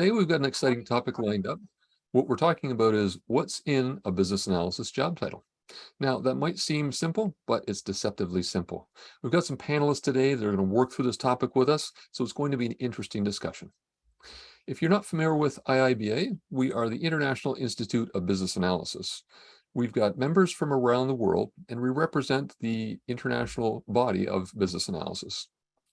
Today we've got an exciting topic lined up. What we're talking about is what's in a business analysis job title. Now, that might seem simple, but it's deceptively simple. We've got some panelists today that are going to work through this topic with us, so it's going to be an interesting discussion. If you're not familiar with IIBA, we are the International Institute of Business Analysis. We've got members from around the world, and we represent the international body of business analysis.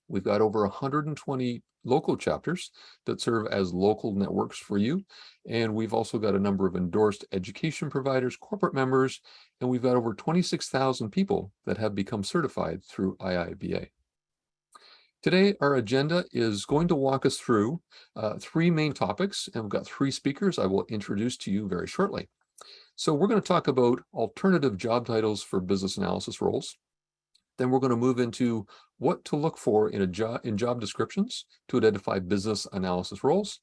We've got over 120 local chapters that serve as local networks for you. And we've also got a number of endorsed education providers, corporate members, and we've got over 26,000 people that have become certified through IIBA. Today, our agenda is going to walk us through three main topics, and we've got three speakers I will introduce to you very shortly. So we're going to talk about alternative job titles for business analysis roles. Then we're going to move into what to look for in job descriptions to identify business analysis roles.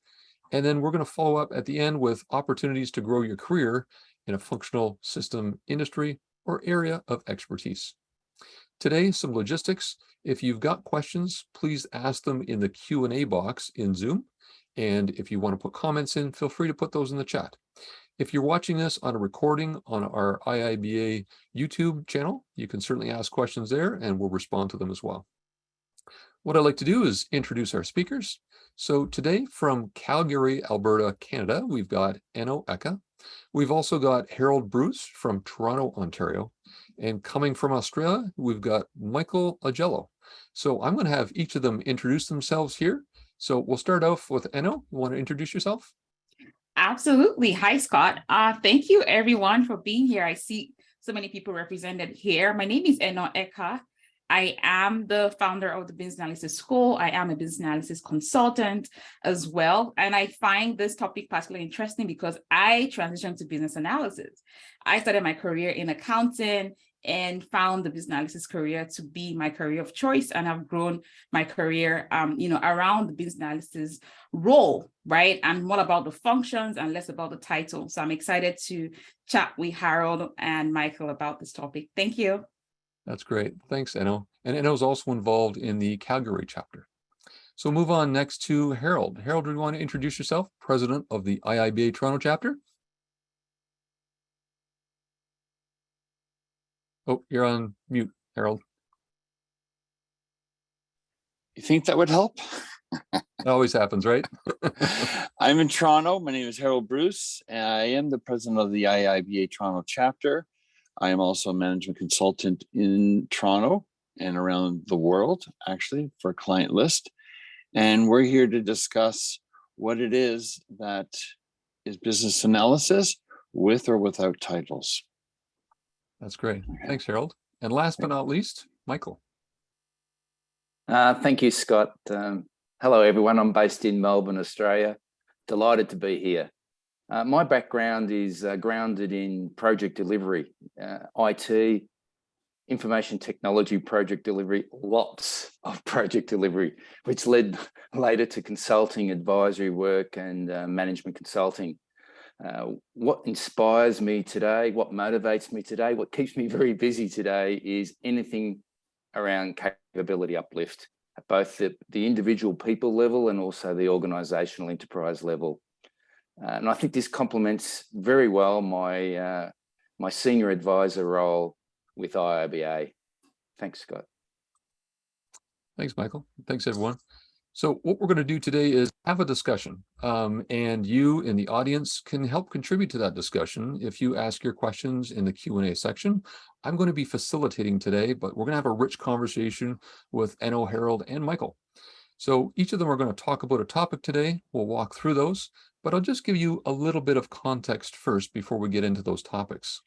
And then we're going to follow up at the end with opportunities to grow your career in a functional system industry or area of expertise. Today, some logistics. If you've got questions, please ask them in the Q&A box in Zoom. And if you want to put comments in, feel free to put those in the chat. If you're watching this on a recording on our IIBA YouTube channel, you can certainly ask questions there and we'll respond to them as well. What I'd like to do is introduce our speakers. So today from Calgary, Alberta, Canada, we've got Enno Eka. We've also got Harold Bruce from Toronto, Ontario. And coming from Australia, we've got Michael Agello. So I'm going to have each of them introduce themselves here. So we'll start off with Enno. You want to introduce yourself? Absolutely. Hi, Scott. Thank you, everyone, for being here. I see so many people represented here. My name is Enno Eka. I am the founder of the Business Analysis School. I am a business analysis consultant as well. And I find this topic particularly interesting because I transitioned to business analysis. I started my career in accounting and found the business analysis career to be my career of choice. And I've grown my career, around the business analysis role, right? And more about the functions and less about the title. So I'm excited to chat with Harold and Michael about this topic. Thank you. That's great. Thanks, Enno. And Enno is also involved in the Calgary chapter. So move on next to Harold. Harold, do you want to introduce yourself? President of the IIBA Toronto chapter. Oh, you're on mute, Harold. You think that would help? It always happens, right? I'm in Toronto. My name is Harold Bruce. And I am the president of the IIBA Toronto chapter. I am also a management consultant in Toronto and around the world, actually, for a client list. And we're here to discuss what it is that is business analysis with or without titles. That's great. Thanks, Harold. And last but not least, Michael. Thank you, Scott. Hello, everyone. I'm based in Melbourne, Australia. Delighted to be here. My background is grounded in project delivery, IT, information technology project delivery, lots of project delivery, which led later to consulting, advisory work, and management consulting. What inspires me today, what motivates me today, what keeps me very busy today is anything around capability uplift at both the individual people level and also the organizational enterprise level. And I think this complements very well my my senior advisor role with IIBA. Thanks, Scott. Thanks, Michael. Thanks, everyone. So what we're going to do today is have a discussion, and you in the audience can help contribute to that discussion if you ask your questions in the Q&A section. I'm going to be facilitating today, but we're going to have a rich conversation with Enno, Harold, and Michael. So each of them are going to talk about a topic today. We'll walk through those, but I'll just give you a little bit of context first before we get into those topics.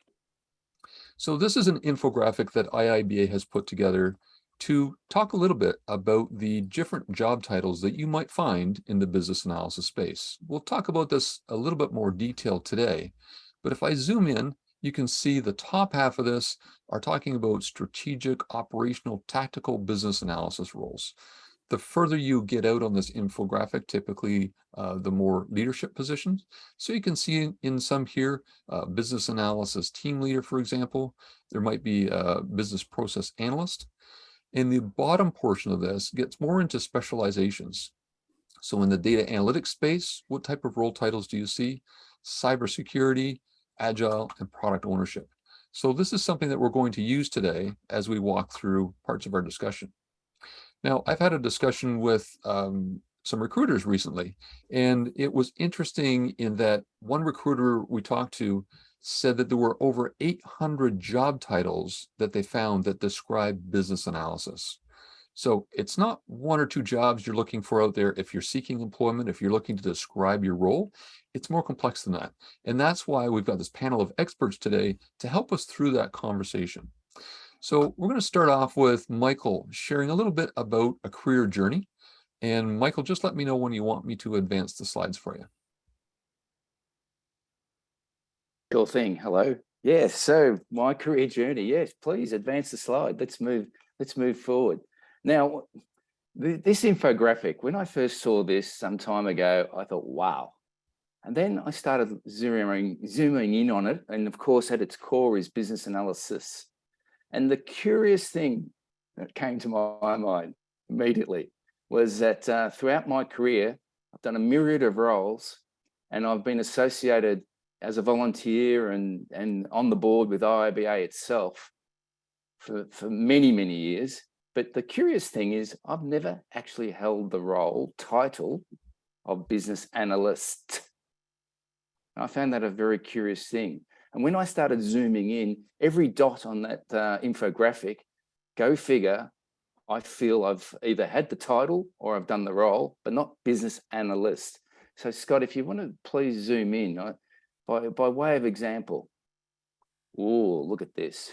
So this is an infographic that IIBA has put together to talk a little bit about the different job titles that you might find in the business analysis space. We'll talk about this a little bit more detail today, but if I zoom in, you can see the top half of this are talking about strategic, operational, tactical business analysis roles. The further you get out on this infographic, typically the more leadership positions. So you can see in some here, business analysis team leader, for example. There might be a business process analyst. And the bottom portion of this gets more into specializations. So in the data analytics space, what type of role titles do you see? Cybersecurity, agile, and product ownership. So this is something that we're going to use today as we walk through parts of our discussion. Now, I've had a discussion with some recruiters recently, and it was interesting in that one recruiter we talked to said that there were over 800 job titles that they found that describe business analysis. So it's not one or two jobs you're looking for out there. If you're seeking employment, if you're looking to describe your role, it's more complex than that. And that's why we've got this panel of experts today to help us through that conversation. So we're going to start off with Michael sharing a little bit about a career journey. And Michael, just let me know when you want me to advance the slides for you. Sure thing. Hello. Yes. So my career journey. Yes, please advance the slide. Let's move forward. Now, this infographic, when I first saw this some time ago, I thought, wow. And then I started zooming in on it. And of course, at its core is business analysis. And the curious thing that came to my mind immediately was that throughout my career, I've done a myriad of roles, and I've been associated as a volunteer and on the board with IIBA itself for many, many years. But the curious thing is I've never actually held the title of business analyst. I found that a very curious thing. And when I started zooming in, every dot on that infographic, go figure, I feel I've either had the title or I've done the role, but not business analyst. So Scott, if you want to please zoom in, by way of example. Oh, look at this.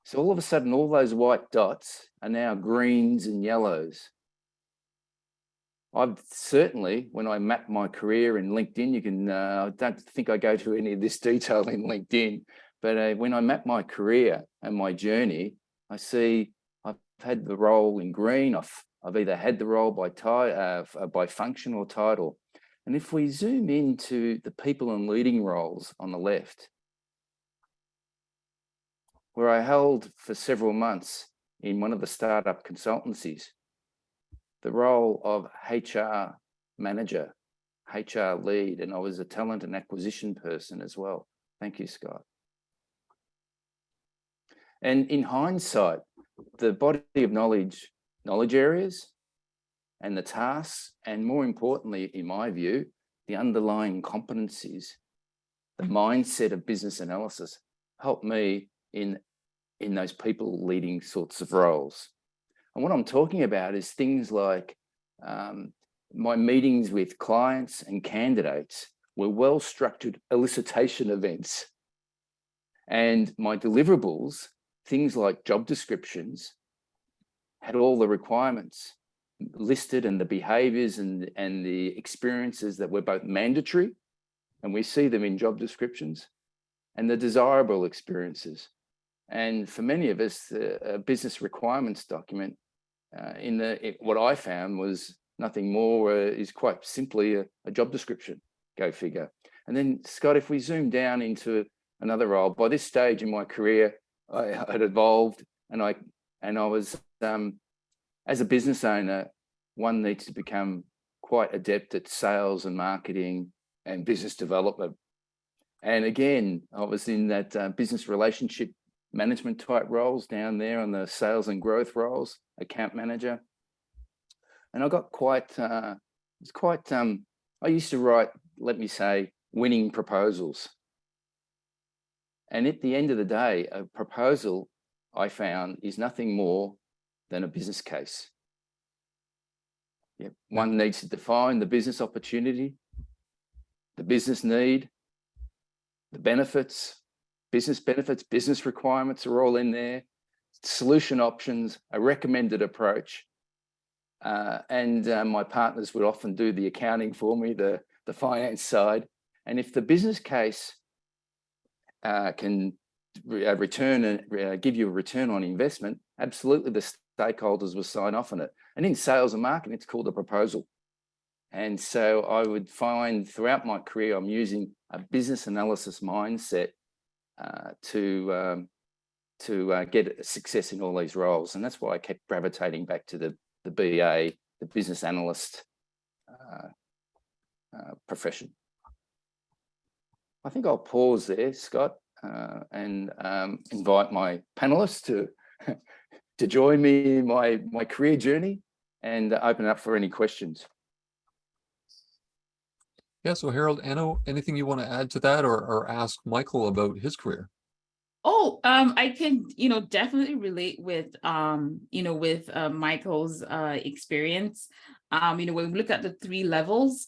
So all of a sudden, all those white dots are now greens and yellows. I've certainly, when I map my career in LinkedIn, you can, I don't think I go to any of this detail in LinkedIn, but when I map my career and my journey, I see I've had the role in green. I've either had the role by function or title. And if we zoom into the people and leading roles on the left, where I held for several months in one of the startup consultancies, the role of HR manager, HR lead, and I was a talent and acquisition person as well. Thank you, Scott. And in hindsight, the body of knowledge areas and the tasks, and more importantly, in my view, the underlying competencies, the mindset of business analysis helped me in those people leading sorts of roles. And what I'm talking about is things like my meetings with clients and candidates were well-structured elicitation events. And my deliverables, things like job descriptions, had all the requirements listed and the behaviors and the experiences that were both mandatory, and we see them in job descriptions, and the desirable experiences. And for many of us, a business requirements document what I found was nothing more, is quite simply a job description, go figure. And then Scott, if we zoom down into another role, by this stage in my career, I had evolved, and I was, as a business owner, one needs to become quite adept at sales and marketing and business development. And again, I was in that business relationship management type roles down there on the sales and growth roles, account manager. And I got I used to write, let me say, winning proposals. And at the end of the day, a proposal, I found, is nothing more than a business case. Yep. One needs to define the business opportunity, the business need, the benefits, business requirements are all in there, solution options, a recommended approach. And my partners would often do the accounting for me, the finance side. And if the business case can return and give you a return on investment, absolutely the stakeholders will sign off on it. And in sales and marketing, it's called a proposal. And so I would find throughout my career, I'm using a business analysis mindset to get success in all these roles. And that's why I kept gravitating back to the BA, the business analyst profession. I think I'll pause there, Scott, and invite my panelists to join me in my career journey and open up for any questions. Yeah, so Harold, Anno, anything you want to add to that or ask Michael about his career? Oh, I can, definitely relate with, Michael's experience. When we look at the 3 levels,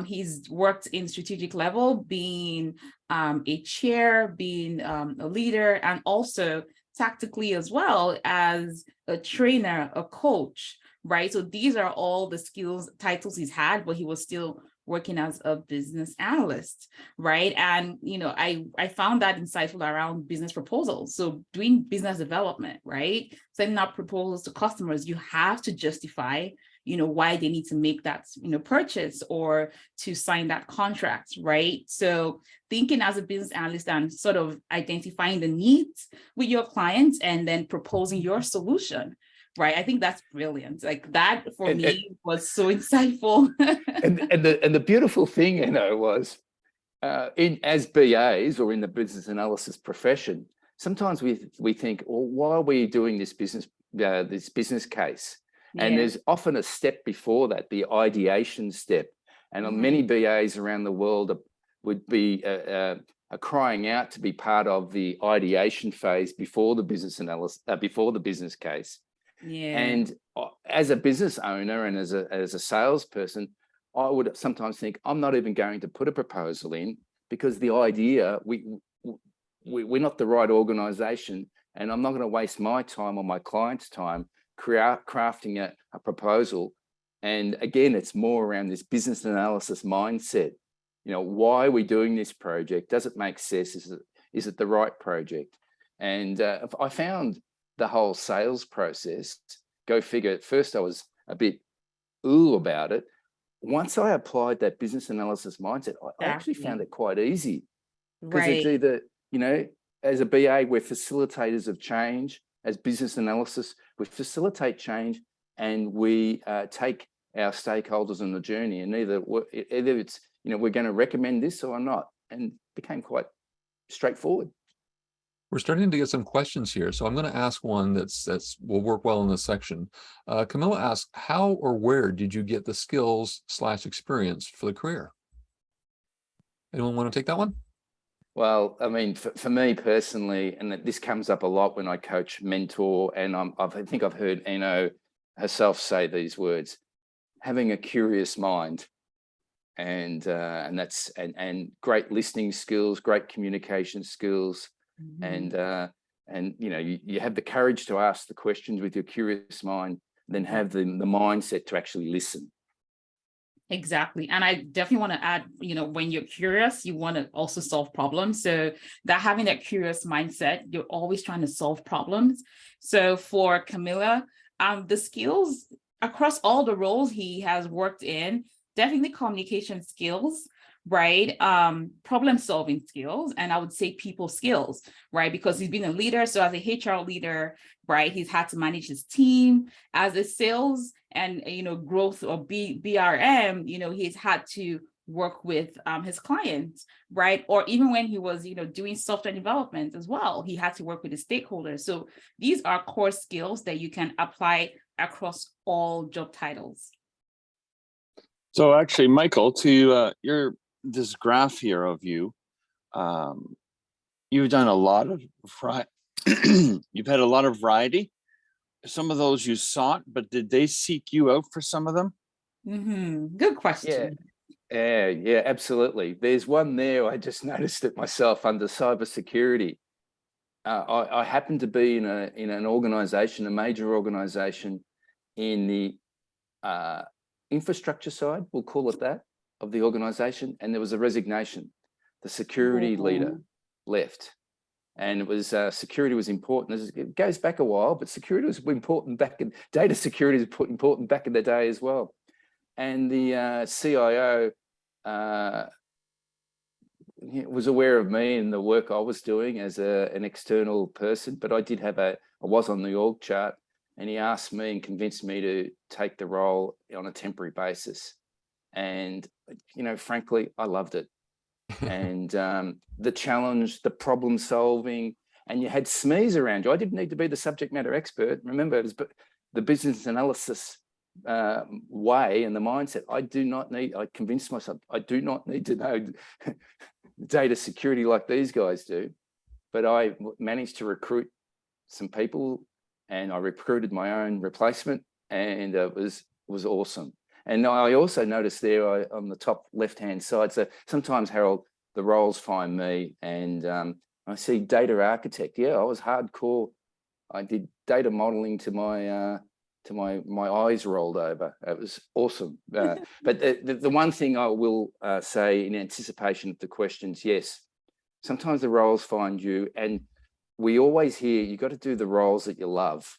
he's worked in strategic level, being a chair, being a leader, and also tactically as well as a trainer, a coach, right? So these are all the skills, titles he's had, but he was still working as a business analyst, right? And, I found that insightful around business proposals. So doing business development, right? Sending out proposals to customers, you have to justify, why they need to make that, purchase or to sign that contract, right? So thinking as a business analyst and sort of identifying the needs with your clients and then proposing your solution, right? I think that's brilliant. Like that for me was so insightful. and the beautiful thing, was as BAs or in the business analysis profession, sometimes we think, well, why are we doing this business case? And there's often a step before that, the ideation step. And many BAs around the world would be are crying out to be part of the ideation phase before the business analysis, before the business case. Yeah. And as a business owner and as a salesperson, I would sometimes think I'm not even going to put a proposal in because the idea we're not the right organization, and I'm not going to waste my time or my client's time crafting a proposal. And again, it's more around this business analysis mindset. Why are we doing this project? Does it make sense? Is it the right project? And I found the whole sales process, go figure. At first, I was a bit about it. Once I applied that business analysis mindset, I actually found it quite easy. Because it's either, as a BA, we're facilitators of change. As business analysis, we facilitate change and we take our stakeholders on the journey. And either it's, we're going to recommend this or not, and became quite straightforward. We're starting to get some questions here, so I'm going to ask one that's will work well in this section. Camilla asks, how or where did you get the skills / experience for the career? Anyone want to take that one? Well, I mean, for me personally, and this comes up a lot when I coach, mentor, and I think I've heard Eno herself say these words: having a curious mind, and that's and great listening skills, great communication skills. And you have the courage to ask the questions with your curious mind, then have the mindset to actually listen. Exactly. And I definitely want to add, when you're curious, you want to also solve problems. So that having that curious mindset, you're always trying to solve problems. So for Camilla, the skills across all the roles he has worked in, definitely communication skills, right? Problem solving skills, and I would say people skills, right? Because he's been a leader. So as a HR leader, right, he's had to manage his team. As a sales and, growth or BRM, he's had to work with his clients, right? Or even when he was, doing software development as well, he had to work with the stakeholders. So these are core skills that you can apply across all job titles. So actually, Michael, to this graph here of you, you've done a lot of you've had a lot of variety. Some of those you sought, but did they seek you out for some of them? Good question. Yeah, absolutely. There's one there. I just noticed it myself under cybersecurity. I happen to be in an organization, a major organization, in the infrastructure side, we'll call it that, of the organization, and there was a resignation. The security leader left, and it was security was important. It goes back a while, but security was important back in data security was important back in the day as well. And the CIO was aware of me and the work I was doing as an external person, but I was on the org chart, and he asked me and convinced me to take the role on a temporary basis. And, you know, frankly, I loved it. And the challenge, the problem solving, and you had SMEs around you. I didn't need to be the subject matter expert. Remember, it was the business analysis way and the mindset. I convinced myself, I do not need to know data security like these guys do. But I managed to recruit some people, and I recruited my own replacement, and it was awesome. And I also noticed there on the top left-hand side, so sometimes, Harold, the roles find me, and I see data architect. Yeah, I was hardcore. I did data modeling to my eyes rolled over. It was awesome. But the one thing I will say in anticipation of the questions, yes, sometimes the roles find you, and we always hear you got to do the roles that you love.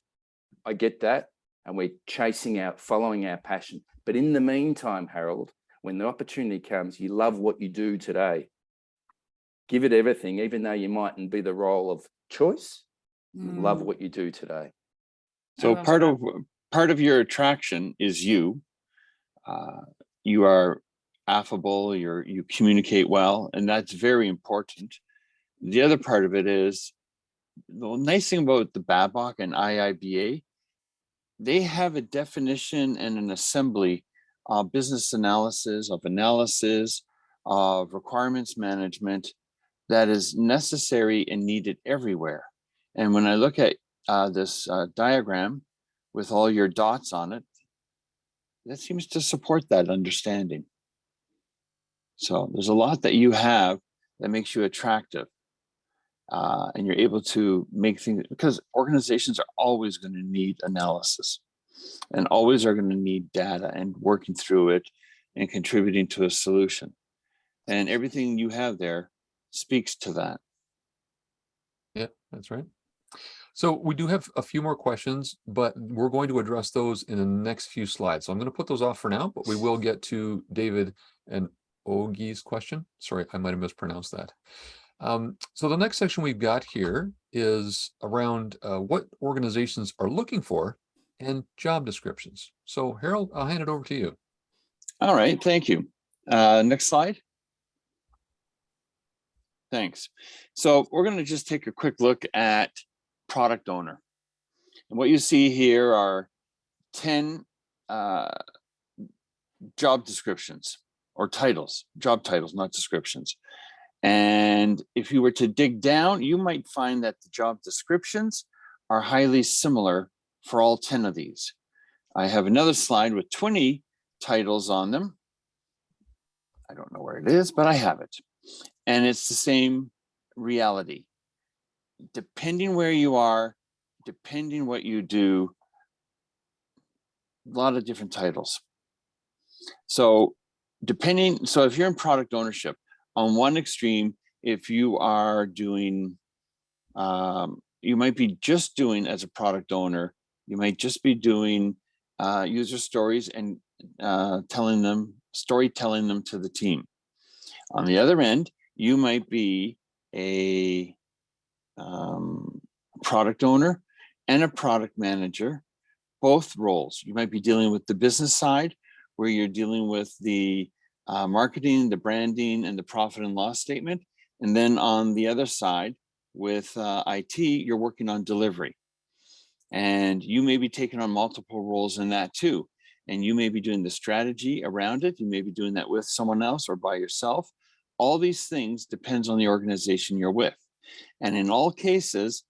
I get that, and we're chasing out, following our passion. But in the meantime, Harold, when the opportunity comes, you love what you do today. Give it everything, even though you mightn't be the role of choice. Love what you do today. So part of your attraction is you. You are affable. You communicate well, and that's very important. The other part of it is the nice thing about the BABOK and IIBA. They have a definition and an assembly of business analysis, of requirements management that is necessary and needed everywhere. And when I look at this diagram with all your dots on it, that seems to support that understanding. So there's a lot that you have that makes you attractive. And you're able to make things, because organizations are always going to need analysis and always are going to need data and working through it and contributing to a solution. And everything you have there speaks to that. Yeah, that's right. So we do have a few more questions, but we're going to address those in the next few slides. So I'm going to put those off for now, but we will get to David and Ogie's question. Sorry, I might have mispronounced that. So the next section we've got here is around what organizations are looking for and job descriptions. So Harold, I'll hand it over to you. All right, thank you. Next slide. Thanks. So we're going to just take a quick look at product owner. And what you see here are 10 job descriptions or titles, job titles, not descriptions. And if you were to dig down, you might find that the job descriptions are highly similar for all 10 of these. I have another slide with 20 titles on them. I don't know where it is, but I have it. And it's the same reality. Depending where you are, depending what you do, a lot of different titles. So if you're in product ownership, on one extreme, if you are doing, you might be just doing as a product owner, you might just be doing user stories and storytelling them to the team. On the other end, you might be a product owner and a product manager, both roles. You might be dealing with the business side, where you're dealing with the marketing, the branding, and the profit and loss statement. And then on the other side, with IT, you're working on delivery. And you may be taking on multiple roles in that too. And you may be doing the strategy around it. You may be doing that with someone else or by yourself. All these things depends on the organization you're with. And in all cases,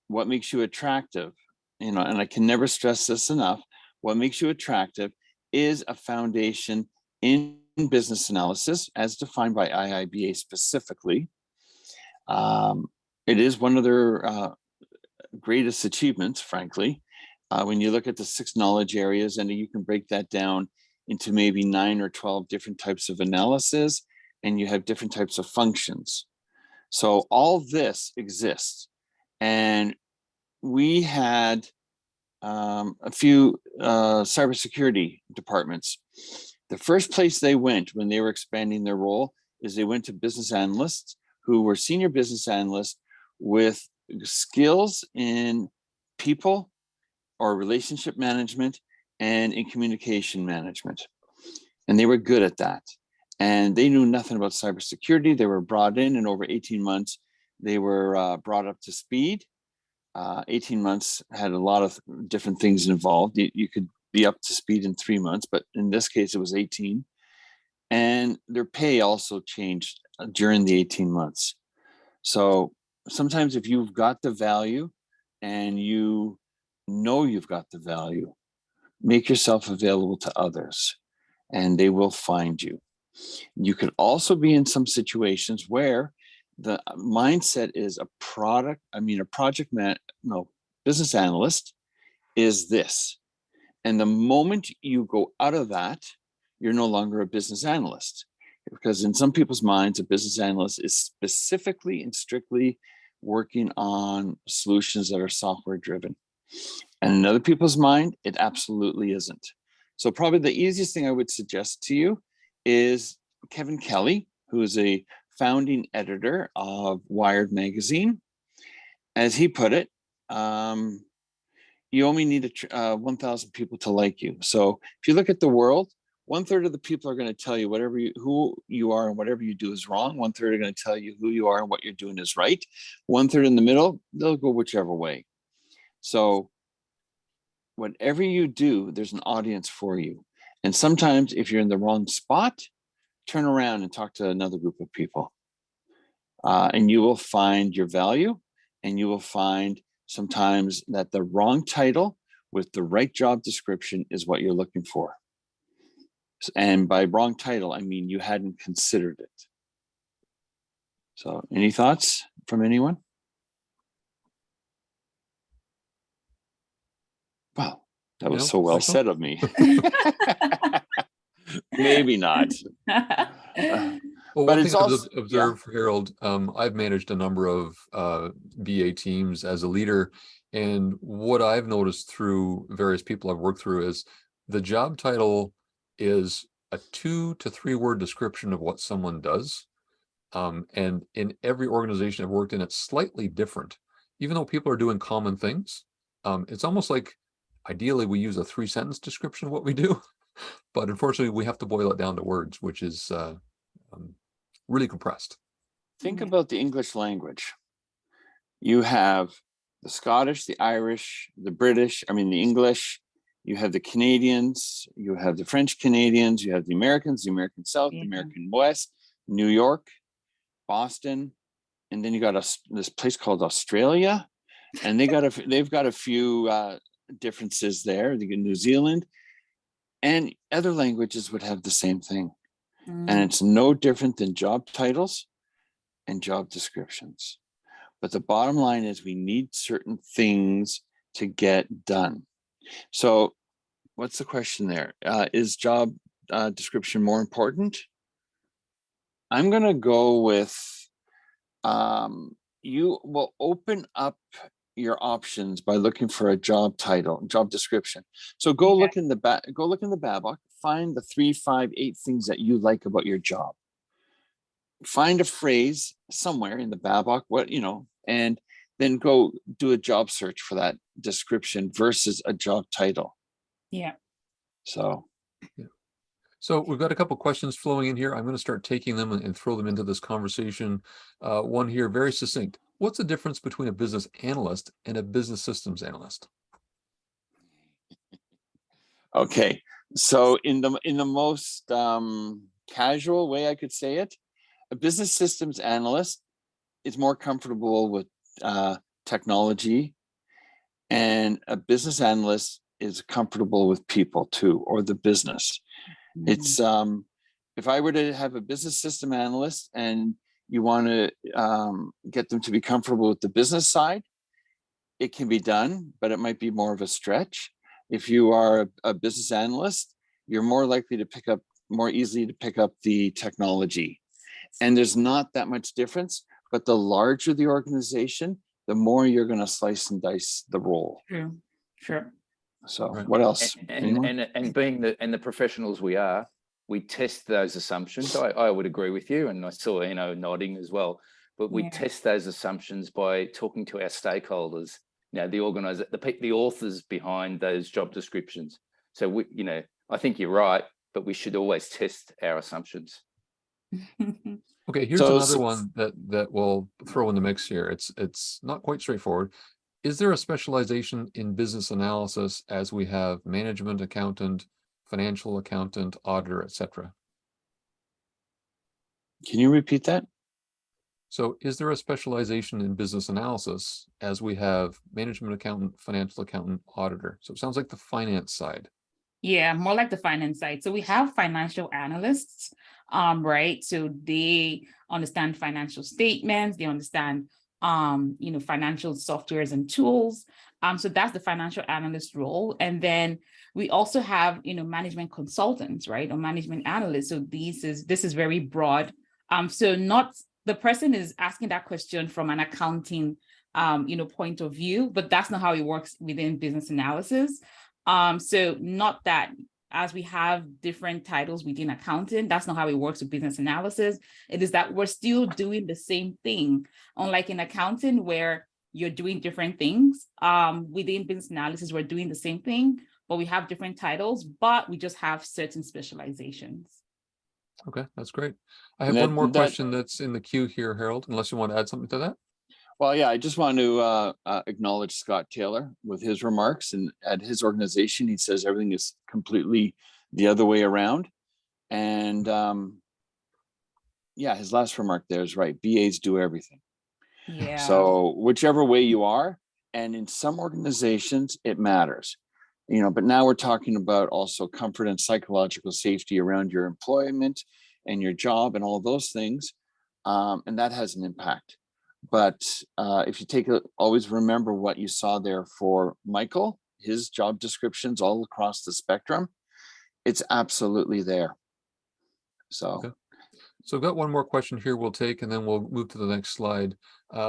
what makes you attractive, and I can never stress this enough, what makes you attractive is a foundation in business analysis as defined by IIBA specifically. It is one of their greatest achievements, frankly. When you look at the 6 knowledge areas, and you can break that down into maybe 9 or 12 different types of analysis, and you have different types of functions. So all this exists. And we had a few cybersecurity departments. The first place they went when they were expanding their role is they went to business analysts who were senior business analysts with skills in people, or relationship management and in communication management. And they were good at that. And they knew nothing about cybersecurity. They were brought in, and over 18 months, they were brought up to speed. 18 months had a lot of different things involved. You could be up to speed in 3 months, but in this case, it was 18. And their pay also changed during the 18 months. So sometimes if you've got the value and you know you've got the value, make yourself available to others and they will find you. You could also be in some situations where the mindset is business analyst is this. And the moment you go out of that, you're no longer a business analyst. Because in some people's minds, a business analyst is specifically and strictly working on solutions that are software driven. And in other people's mind, it absolutely isn't. So probably the easiest thing I would suggest to you is Kevin Kelly, who is a founding editor of Wired magazine. As he put it, you only need 1,000 people to like you. So if you look at the world, 1/3 of the people are going to tell you who you are and whatever you do is wrong. 1/3 are going to tell you who you are and what you're doing is right. 1/3 in the middle, they'll go whichever way. So whatever you do, there's an audience for you. And sometimes if you're in the wrong spot, turn around and talk to another group of people. And you will find your value, and you will find sometimes that the wrong title with the right job description is what you're looking for. And by wrong title, I mean you hadn't considered it. So any thoughts from anyone? Wow, that was so well said of me. Maybe not. Well, But one it's thing also I've observed, Harold, I've managed a number of BA teams as a leader. And what I've noticed through various people I've worked through is the job title is a 2 to 3 word description of what someone does. And in every organization I've worked in, it's slightly different. Even though people are doing common things, it's almost like ideally we use a 3-sentence description of what we do. But unfortunately, we have to boil it down to words, which is really compressed. Think about the English language. You have the Scottish, the Irish, the British, the English, you have the Canadians, you have the French Canadians, you have the American South, the American West, New York, Boston, and then you got this place called Australia, and they've got a few differences there. You get New Zealand, and other languages would have the same thing. And it's no different than job titles and job descriptions. But the bottom line is we need certain things to get done. So what's the question there? Is job description more important? I'm going to go with you will open up your options by looking for a job title, job description. So go look in the BABOK, find the 3, 5, 8 things that you like about your job. Find a phrase somewhere in the BABOK, and then go do a job search for that description versus a job title. Yeah. So. Yeah. So we've got a couple questions flowing in here. I'm going to start taking them and throw them into this conversation. One here, very succinct. What's the difference between a business analyst and a business systems analyst? Okay, so in the most casual way I could say it, a business systems analyst is more comfortable with technology, and a business analyst is comfortable with people too, or the business. It's if I were to have a business system analyst and you want to get them to be comfortable with the business side, it can be done, but it might be more of a stretch. If you are a business analyst, you're more easily to pick up the technology. And there's not that much difference, but the larger the organization, the more you're going to slice and dice the role. True. Sure. So what else? And being the professionals we are, we test those assumptions. I would agree with you, and I saw nodding as well. But we test those assumptions by talking to our stakeholders the organizer, the authors behind those job descriptions. So we, I think you're right, but we should always test our assumptions. Okay, here's another one that we'll throw in the mix here. It's not quite straightforward. Is there a specialization in business analysis as we have management accountant, financial accountant, auditor, etc.? Can you repeat that? So is there a specialization in business analysis as we have management accountant, financial accountant, auditor? So it sounds like the finance side. Yeah, more like the finance side. So we have financial analysts, right? So they understand financial statements, they understand, financial softwares and tools. So that's the financial analyst role. And then we also have, management consultants, right? Or management analysts. So this is very broad. So not the person is asking that question from an accounting, point of view, but that's not how it works within business analysis. So not that as we have different titles within accounting, that's not how it works with business analysis. It is that we're still doing the same thing. Unlike in accounting where you're doing different things, within business analysis, we're doing the same thing, but we have different titles, but we just have certain specializations. Okay, that's great. I have one more question that's in the queue here, Harold, unless you want to add something to that. Well, yeah, I just want to acknowledge Scott Taylor with his remarks. And at his organization, he says everything is completely the other way around. And yeah, his last remark there is right. BAs do everything. Yeah. So whichever way you are, and in some organizations, it matters. But now we're talking about also comfort and psychological safety around your employment and your job and all of those things. And that has an impact. But if you always remember what you saw there for Michael, his job descriptions all across the spectrum, it's absolutely there. So, okay. So I've got one more question here we'll take, and then we'll move to the next slide.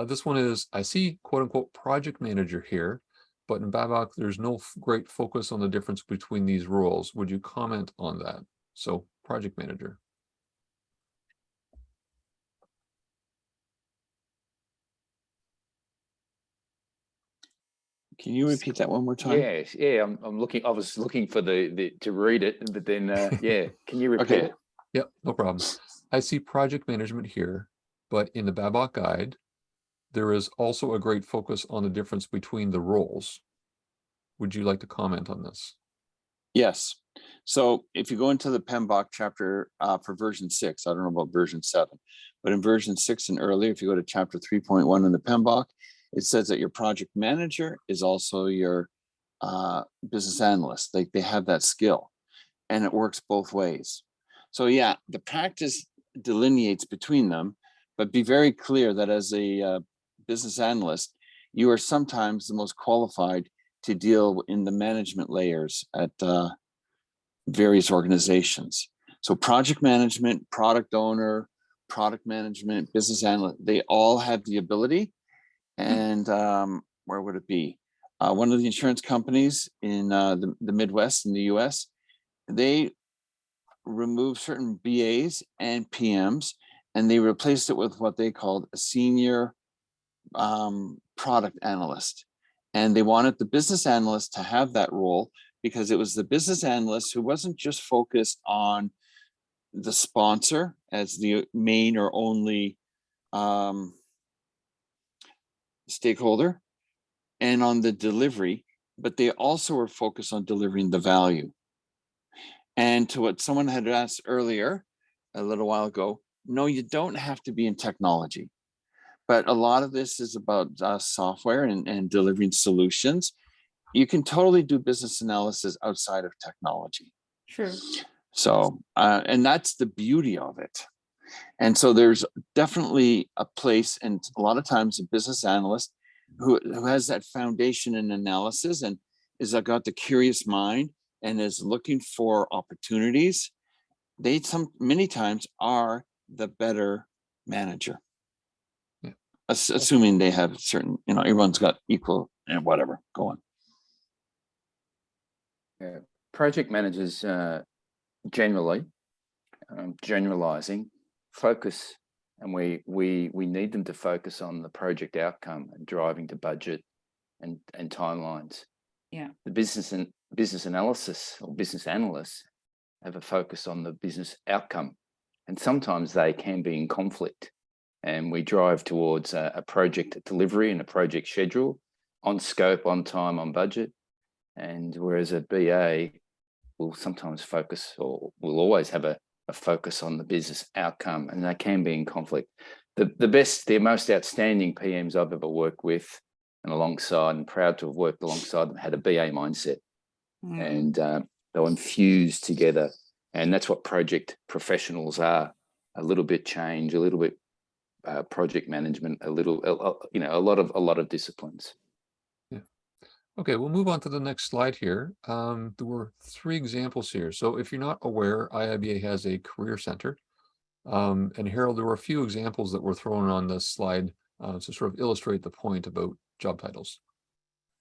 This one is, I see quote unquote project manager here, but in Babak, there's no great focus on the difference between these roles. Would you comment on that? So project manager. Can you repeat that one more time? Yeah. I'm looking. I was looking for the to read it, but then yeah. Can you repeat it? Yep, no problem. I see project management here, but in the Babak guide, there is also a great focus on the difference between the roles. Would you like to comment on this? Yes. So if you go into the PMBOK chapter for version 6, I don't know about version 7, but in version 6 and earlier, if you go to chapter 3.1 in the PMBOK, it says that your project manager is also your business analyst. They have that skill, and it works both ways. So yeah, the practice delineates between them, but be very clear that as a business analyst, you are sometimes the most qualified to deal in the management layers at various organizations. So project management, product owner, product management, business analyst, they all have the ability. And where would it be? One of the insurance companies in the Midwest in the US, they removed certain BAs and PMs, and they replaced it with what they called a senior product analyst. And they wanted the business analyst to have that role because it was the business analyst who wasn't just focused on the sponsor as the main or only stakeholder and on the delivery, but they also were focused on delivering the value. And to what someone had asked earlier, a little while ago, no, you don't have to be in technology. But a lot of this is about software and delivering solutions. You can totally do business analysis outside of technology. True. So, and that's the beauty of it. And so there's definitely a place, and a lot of times a business analyst who has that foundation in analysis and is got the curious mind and is looking for opportunities, they many times are the better manager. Yeah. Assuming they have certain, everyone's got equal and whatever going. Yeah. Project managers generally, generalizing, focus, and we need them to focus on the project outcome and driving to budget and timelines. Yeah. The business analysis or business analysts have a focus on the business outcome, and sometimes they can be in conflict. And we drive towards a project delivery and a project schedule on scope, on time, on budget. And whereas a BA will sometimes focus, or will always have a focus on the business outcome, and they can be in conflict. The most outstanding PMs I've ever worked with and alongside, and proud to have worked alongside them, had a BA mindset. And they were infused together. And that's what project professionals are: a little bit change, a little bit project management, a lot of disciplines. Yeah. Okay, we'll move on to the next slide here. There were 3 examples here. So if you're not aware, IIBA has a career center. And Harold, there were a few examples that were thrown on this slide to sort of illustrate the point about job titles.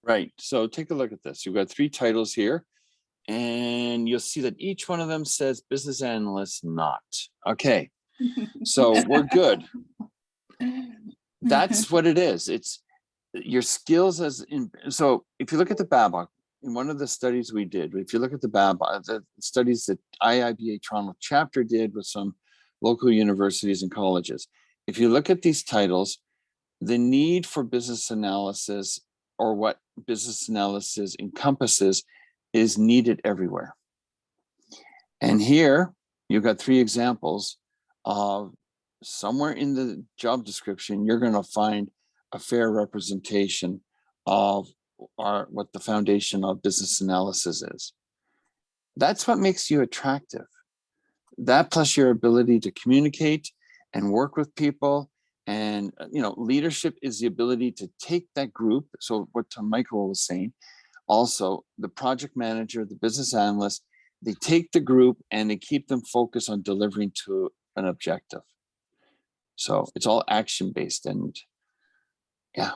Right. So take a look at this. You've got 3 titles here, and you'll see that each one of them says business analyst not. Okay. So we're good. That's what it is. It's your skills as in. So if you look at the BABA, in one of the studies we did, if you look at the BABA, the studies that IIBA Toronto chapter did with some local universities and colleges, if you look at these titles, the need for business analysis, or what business analysis encompasses, is needed everywhere. And here you've got 3 examples of somewhere in the job description, you're going to find a fair representation of what the foundation of business analysis is. That's what makes you attractive. That plus your ability to communicate and work with people. And, leadership is the ability to take that group. So what Michael was saying, also the project manager, the business analyst, they take the group and they keep them focused on delivering to an objective. So it's all action-based, and yeah,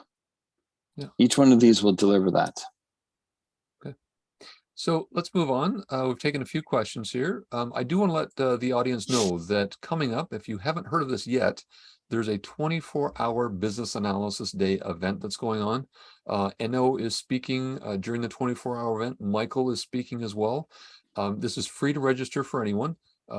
each one of these will deliver that. Okay. So let's move on. We've taken a few questions here. I do want to let the audience know that coming up, if you haven't heard of this yet, there's a 24-hour business analysis day event that's going on. NO is speaking during the 24-hour event. Michael is speaking as well. This is free to register for anyone.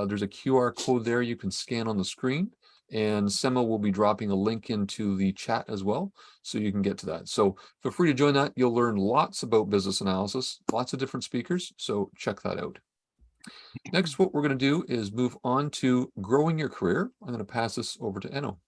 There's a QR code there you can scan on the screen, and Sema will be dropping a link into the chat as well, so you can get to that. So feel free to join that. You'll learn lots about business analysis, lots of different speakers, so check that out. Next, what we're going to do is move on to growing your career. I'm going to pass this over to Enno.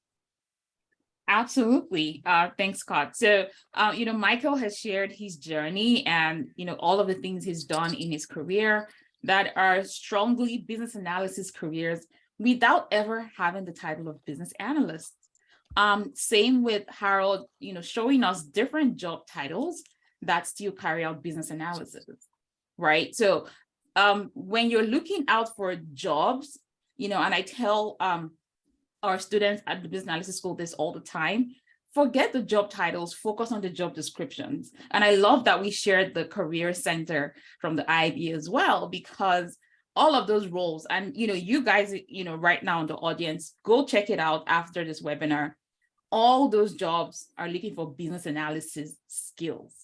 Absolutely. Thanks, Scott. So, Michael has shared his journey and, all of the things he's done in his career that are strongly business analysis careers without ever having the title of business analyst. Same with Harold, showing us different job titles that still carry out business analysis, right? So when you're looking out for jobs, and I tell our students at the business analysis school this all the time, forget the job titles, focus on the job descriptions. And I love that we shared the career center from the IIBA as well, because all of those roles, and you guys, right now in the audience, go check it out after this webinar. All those jobs are looking for business analysis skills,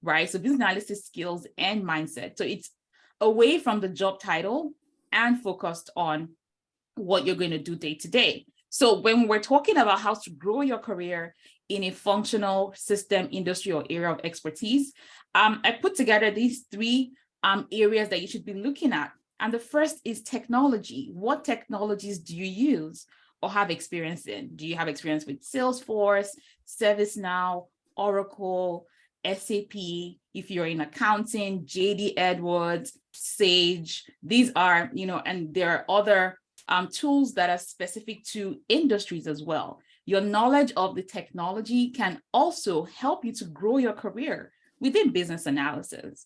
right? So business analysis skills and mindset. So it's away from the job title and focused on what you're going to do day to day. So when we're talking about how to grow your career in a functional system, industry, or area of expertise, I put together these 3 areas that you should be looking at. And the first is technology. What technologies do you use or have experience in? Do you have experience with Salesforce, ServiceNow, Oracle, SAP? If you're in accounting, JD Edwards, Sage, these are, and there are other tools that are specific to industries as well. Your knowledge of the technology can also help you to grow your career within business analysis,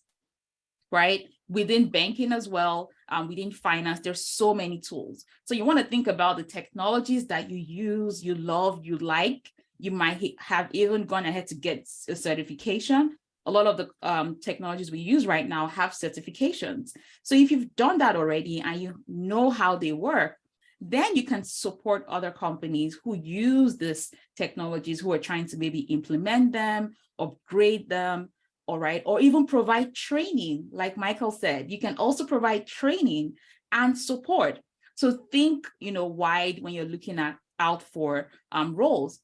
right? Within banking as well, within finance, there's so many tools. So you want to think about the technologies that you use, you love, you like. You might have even gone ahead to get a certification. A lot of the technologies we use right now have certifications. So if you've done that already and you know how they work, Then you can support other companies who use these technologies, who are trying to maybe implement them, upgrade them, all right, or even provide training. Like Michael said, you can also provide training and support. So think, wide when you're looking out for roles.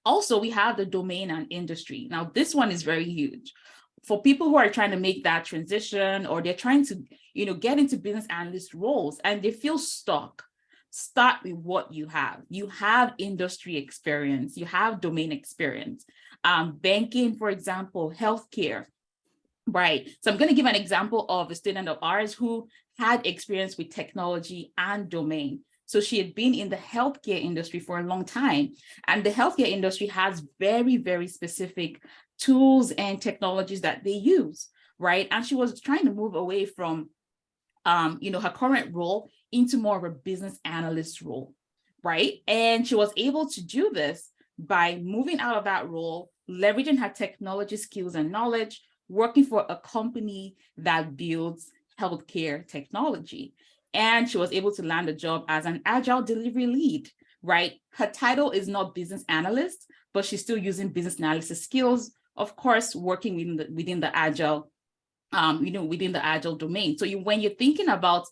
Also, we have the domain and industry. Now, this one is very huge. For people who are trying to make that transition, or they're trying to, get into business analyst roles and they feel stuck, start with what you have. You have industry experience, you have domain experience. Banking, for example, healthcare, right? So I'm going to give an example of a student of ours who had experience with technology and domain. So she had been in the healthcare industry for a long time, and the healthcare industry has very, very specific tools and technologies that they use, right? And she was trying to move away from, her current role into more of a business analyst role, right? And she was able to do this by moving out of that role, leveraging her technology skills and knowledge, working for a company that builds healthcare technology. And she was able to land a job as an agile delivery lead, right? Her title is not business analyst, but she's still using business analysis skills, of course, working within the agile, within the agile domain. So when you're thinking about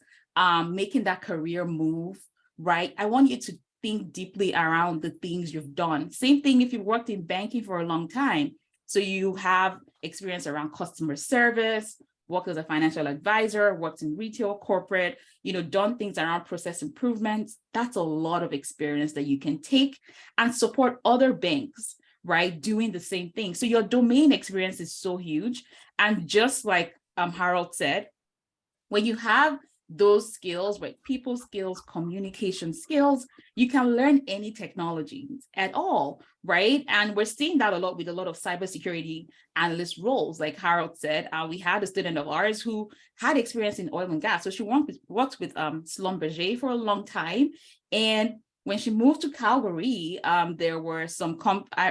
making that career move, right, I want you to think deeply around the things you've done. Same thing if you worked in banking for a long time. So you have experience around customer service, worked as a financial advisor, worked in retail, corporate, done things around process improvements. That's a lot of experience that you can take and support other banks, right, doing the same thing. So your domain experience is so huge. And just like Harold said, when you have those skills, right, people skills, communication skills, you can learn any technologies at all, right? And we're seeing that a lot with a lot of cybersecurity analyst roles. Like Harold said, we had a student of ours who had experience in oil and gas. So she worked with Schlumberger for a long time. And when she moved to Calgary, there were some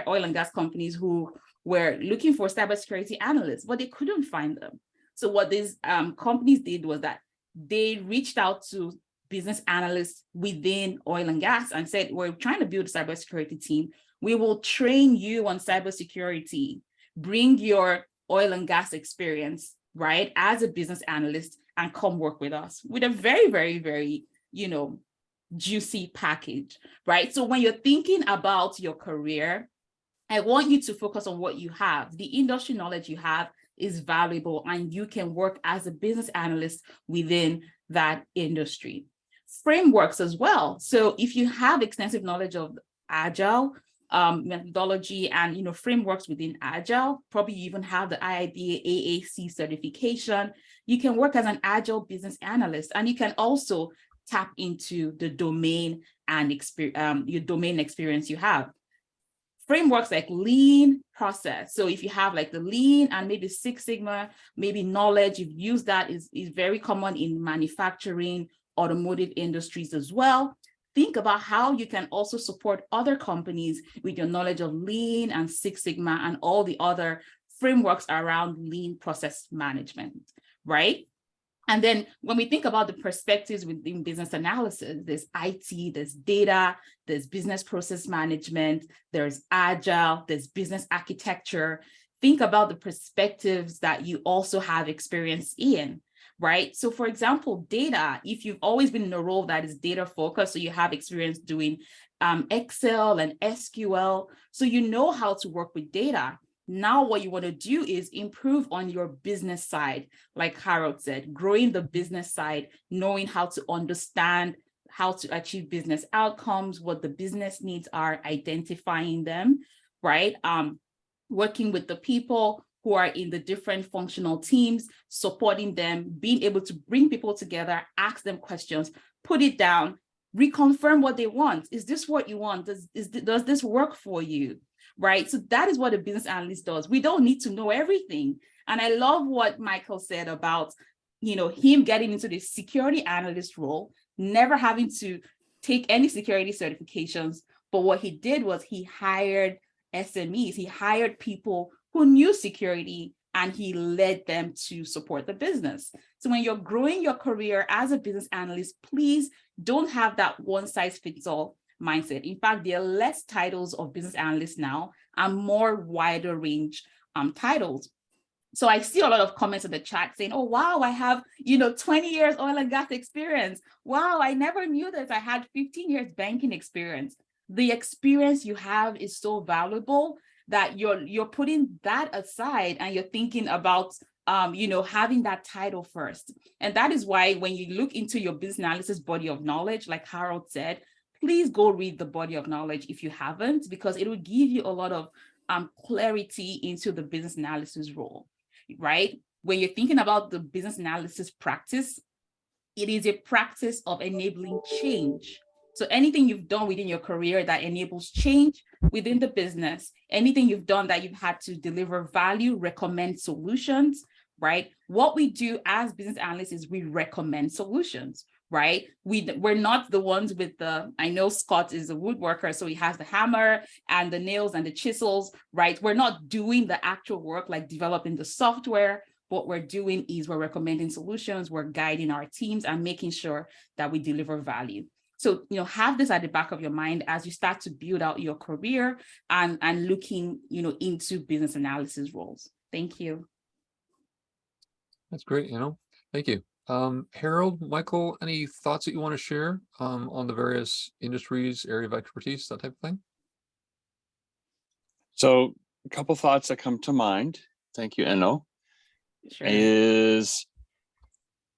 oil and gas companies who were looking for cybersecurity analysts, but they couldn't find them. So what these companies did was that they reached out to business analysts within oil and gas and said, we're trying to build a cybersecurity team. We will train you on cybersecurity. Bring your oil and gas experience, right, as a business analyst and come work with us with a very, very, very, juicy package, right? So when you're thinking about your career, I want you to focus on what you have. The industry knowledge you have is valuable, and you can work as a business analyst within that industry. Frameworks as well. So if you have extensive knowledge of agile methodology and frameworks within agile, probably you even have the IIBA AAC certification, you can work as an agile business analyst, and you can also tap into the domain and your domain experience you have. Frameworks like lean process. So if you have like the lean and maybe Six Sigma, maybe knowledge, you've used that, is very common in manufacturing, automotive industries as well. Think about how you can also support other companies with your knowledge of lean and Six Sigma and all the other frameworks around lean process management, right? And then when we think about the perspectives within business analysis, there's IT, there's data, there's business process management, there's agile, there's business architecture. Think about the perspectives that you also have experience in, right? So for example, data, if you've always been in a role that is data focused, so you have experience doing Excel and SQL, so you know how to work with data. Now what you want to do is improve on your business side, like Harold said, growing the business side, knowing how to understand how to achieve business outcomes, what the business needs are, identifying them, right? Working with the people who are in the different functional teams, supporting them, being able to bring people together, ask them questions, put it down, reconfirm what they want. Is this what you want? Does this work for you? Right? So that is what a business analyst does. We don't need to know everything. And I love what Michael said about, him getting into the security analyst role, never having to take any security certifications. But what he did was he hired SMEs. He hired people who knew security and he led them to support the business. So when you're growing your career as a business analyst, please don't have that one size fits all mindset. In fact, there are less titles of business analysts now and more wider range titles. So I see a lot of comments in the chat saying, oh, wow, I have, 20 years oil and gas experience. Wow, I never knew this. I had 15 years banking experience. The experience you have is so valuable that you're putting that aside and you're thinking about, having that title first. And that is why when you look into your business analysis body of knowledge, like Harold said, please go read the body of knowledge if you haven't, because it will give you a lot of clarity into the business analysis role. Right? When you're thinking about the business analysis practice, it is a practice of enabling change. So anything you've done within your career that enables change within the business, anything you've done that you've had to deliver value, recommend solutions, right? What we do as business analysts is we recommend solutions, right? We're not the ones with I know Scott is a woodworker, so he has the hammer and the nails and the chisels, right? We're not doing the actual work like developing the software. What we're doing is we're recommending solutions, we're guiding our teams and making sure that we deliver value. So, have this at the back of your mind as you start to build out your career and looking, into business analysis roles. Thank you. That's great, thank you. Harold, Michael, any thoughts that you want to share on the various industries, area of expertise, that type of thing? So a couple thoughts that come to mind, thank you, Enno, Sure. is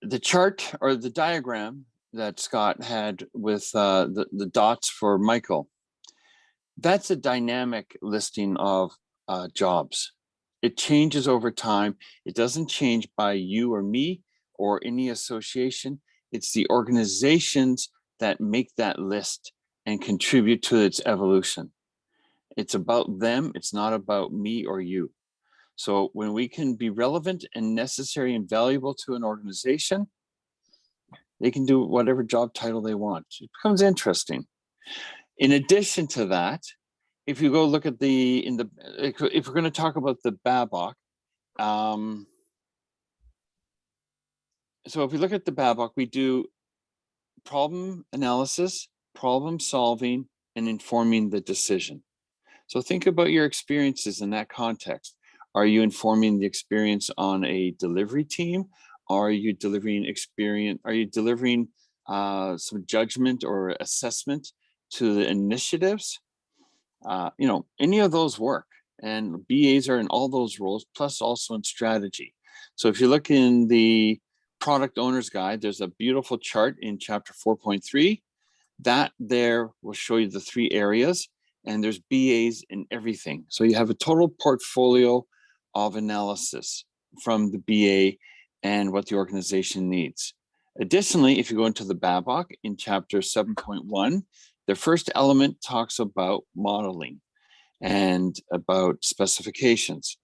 the chart or the diagram that Scott had with the dots for Michael. That's a dynamic listing of jobs. It changes over time. It doesn't change by you or me or any association. It's the organizations that make that list and contribute to its evolution. It's about them. It's not about me or you. So when we can be relevant and necessary and valuable to an organization, they can do whatever job title they want. It becomes interesting. In addition to that, if you go look at if we're going to talk about the BABOK, so if we look at the BABOK, we do problem analysis, problem solving, and informing the decision. So think about your experiences in that context. Are you informing the experience on a delivery team? Are you delivering experience? Are you delivering some judgment or assessment to the initiatives? Any of those work, and BAs are in all those roles, plus also in strategy. So if you look in the product owner's guide, there's a beautiful chart in chapter 4.3 that there will show you the 3 areas, and there's BAs in everything. So you have a total portfolio of analysis from the BA and what the organization needs. Additionally, if you go into the BABOK in chapter 7.1, the first element talks about modeling and about specifications.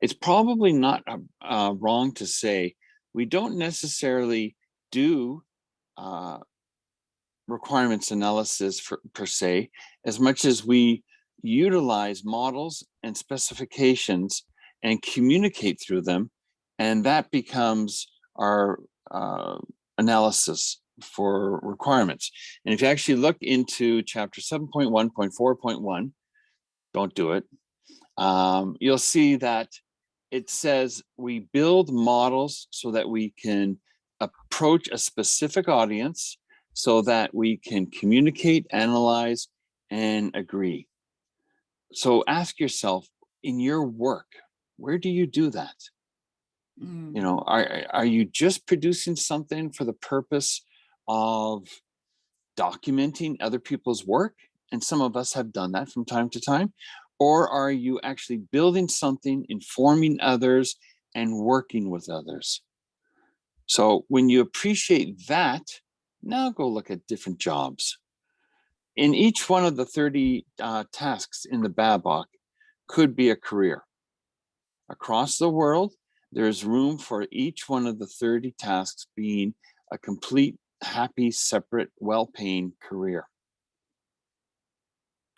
It's probably not wrong to say we don't necessarily do requirements analysis per se, as much as we utilize models and specifications and communicate through them, and that becomes our analysis for requirements. And if you actually look into chapter 7.1.4.1, don't do it, you'll see that it says we build models so that we can approach a specific audience so that we can communicate, analyze, and agree. So ask yourself, in your work, where do you do that? Are you just producing something for the purpose of documenting other people's work? And some of us have done that from time to time. Or are you actually building something, informing others, and working with others? So when you appreciate that, now go look at different jobs. In each one of the 30 tasks in the BABOK could be a career. Across the world, there's room for each one of the 30 tasks being a complete, happy, separate, well-paying career.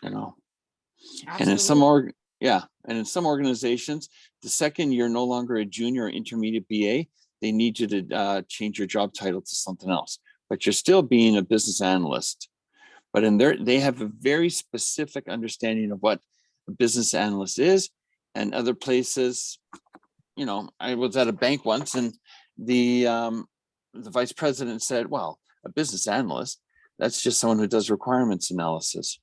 Absolutely. And in Yeah, and in some organizations, the second you're no longer a junior or intermediate BA, they need you to change your job title to something else, but you're still being a business analyst. But in there, they have a very specific understanding of what a business analyst is. And other places, you know, I was at a bank once, and the vice president said, "Well, a business analyst, that's just someone who does requirements analysis."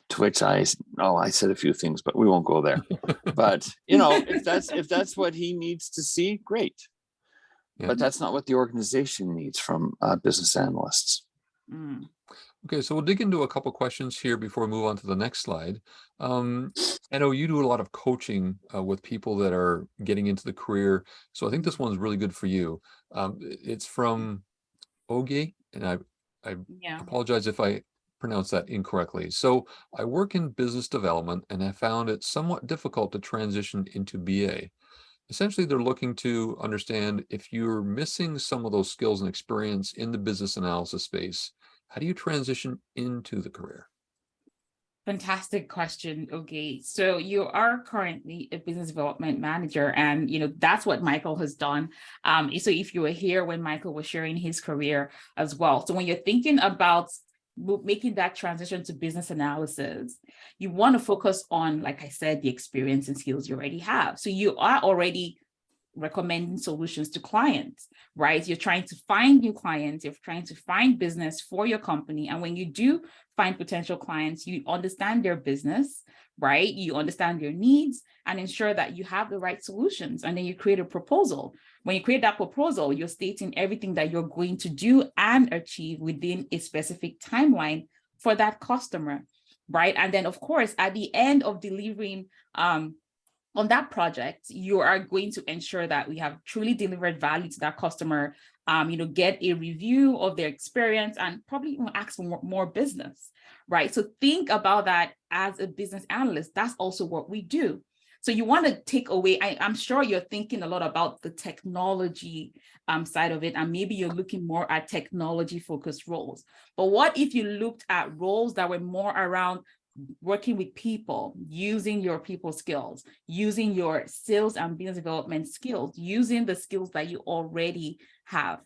To which I said a few things, but we won't go there. But you know, if that's what he needs to see, great. Yeah. But that's not what the organization needs from business analysts. Mm. Okay, so we'll dig into a couple questions here before we move on to the next slide. I know you do a lot of coaching with people that are getting into the career, so I think this one's really good for you. It's from Oge, and I Yeah. apologize if I pronounce that incorrectly. So I work in business development, and I found it somewhat difficult to transition into BA. Essentially, they're looking to understand if you're missing some of those skills and experience in the business analysis space, how do you transition into the career? Fantastic question. Okay, so you are currently a business development manager, and that's what Michael has done. So if you were here when Michael was sharing his career as well, so when you're thinking about making that transition to business analysis, you want to focus on, like I said, the experience and skills you already have. So you are already recommending solutions to clients, right? You're trying to find new clients, you're trying to find business for your company. And when you do find potential clients, you understand their business, right? You understand their needs and ensure that you have the right solutions. And then you create a proposal. When you create that proposal, you're stating everything that you're going to do and achieve within a specific timeline for that customer, right? And then, of course, at the end of delivering on that project, you are going to ensure that we have truly delivered value to that customer, get a review of their experience and probably even ask for more business, right? So think about that as a business analyst. That's also what we do. So you want to take away, I'm sure you're thinking a lot about the technology side of it, and maybe you're looking more at technology focused roles. But what if you looked at roles that were more around working with people, using your people skills, using your sales and business development skills, using the skills that you already have?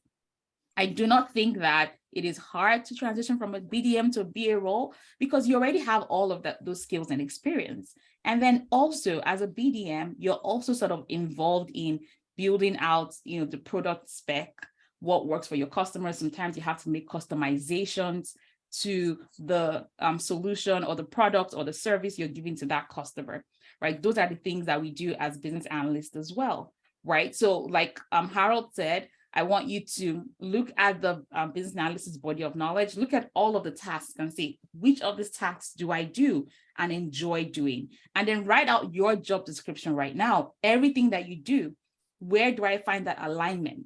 I do not think that it is hard to transition from a BDM to a BA role because you already have all of those skills and experience. And then also as a BDM, you're also sort of involved in building out, the product spec, what works for your customers. Sometimes you have to make customizations to the solution or the product or the service you're giving to that customer, right? Those are the things that we do as business analysts as well, right? So like Harold said, I want you to look at the business analysis body of knowledge, look at all of the tasks and say, which of these tasks do I do and enjoy doing? And then write out your job description right now, everything that you do, where do I find that alignment?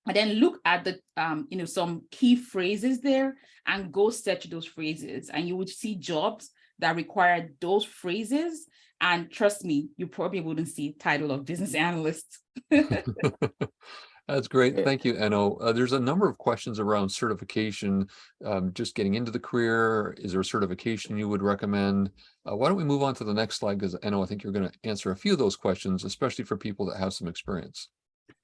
And then look at the, some key phrases there and go search those phrases, and you would see jobs that require those phrases. And trust me, you probably wouldn't see title of business analyst. That's great. Yeah. Thank you, Enno. There's a number of questions around certification, just getting into the career. Is there a certification you would recommend? Why don't we move on to the next slide? Because Enno, I think you're going to answer a few of those questions, especially for people that have some experience.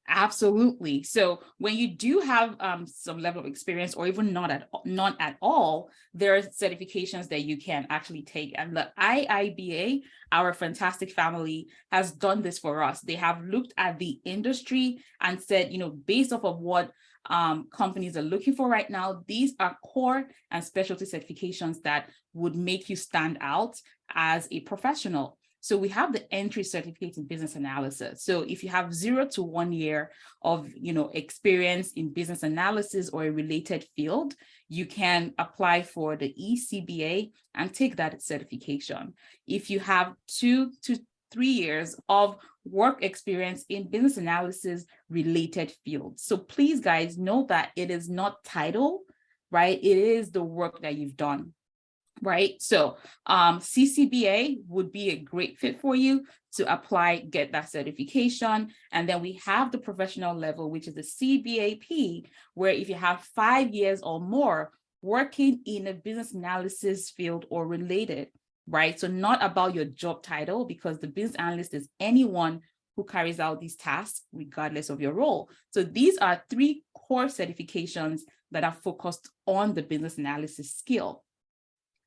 Absolutely. So when you do have some level of experience, or even none at all, there are certifications that you can actually take. And the IIBA, our fantastic family, has done this for us. They have looked at the industry and said, based off of what companies are looking for right now, these are core and specialty certifications that would make you stand out as a professional. So we have the entry certificate in business analysis. So if you have 0 to 1 year of experience in business analysis or a related field, you can apply for the ECBA and take that certification. If you have 2 to 3 years of work experience in business analysis related fields. So please, guys, know that it is not title, right? It is the work that you've done. Right. So CCBA would be a great fit for you to apply, get that certification. And then we have the professional level, which is the CBAP, where if you have 5 years or more working in a business analysis field or related, right? So not about your job title, because the business analyst is anyone who carries out these tasks, regardless of your role. So these are 3 core certifications that are focused on the business analysis skill.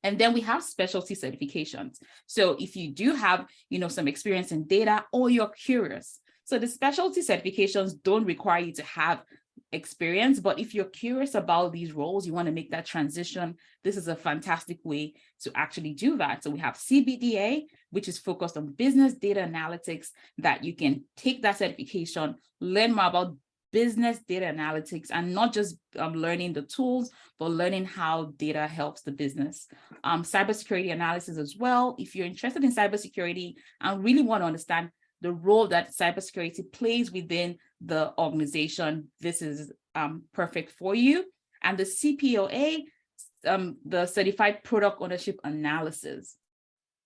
And then we have specialty certifications. So if you do have, some experience in data, or you're curious. So the specialty certifications don't require you to have experience, but if you're curious about these roles, you want to make that transition, this is a fantastic way to actually do that. So we have CBDA, which is focused on business data analytics, that you can take that certification, learn more about business data analytics, and not just learning the tools, but learning how data helps the business. Cybersecurity analysis as well. If you're interested in cybersecurity and really want to understand the role that cybersecurity plays within the organization, this is perfect for you. And the CPOA, the Certified Product Ownership Analysis,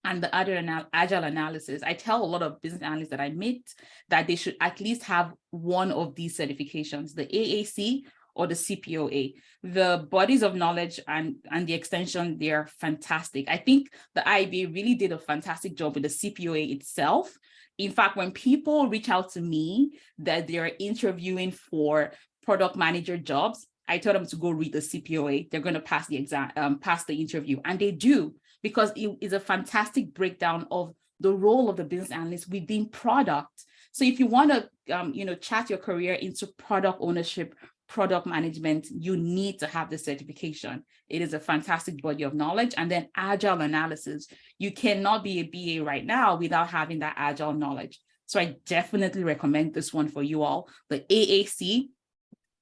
and the agile analysis. I tell a lot of business analysts that I meet that they should at least have one of these certifications, the AAC or the CPOA. The bodies of knowledge and the extension, they're fantastic. I think the IIBA really did a fantastic job with the CPOA itself. In fact, when people reach out to me that they're interviewing for product manager jobs, I tell them to go read the CPOA. They're going to pass the exam, pass the interview, and they do, because it is a fantastic breakdown of the role of the business analyst within product. So if you want to, chat your career into product ownership, product management, you need to have the certification. It is a fantastic body of knowledge. And then agile analysis. You cannot be a BA right now without having that agile knowledge. So I definitely recommend this one for you all. The AAC,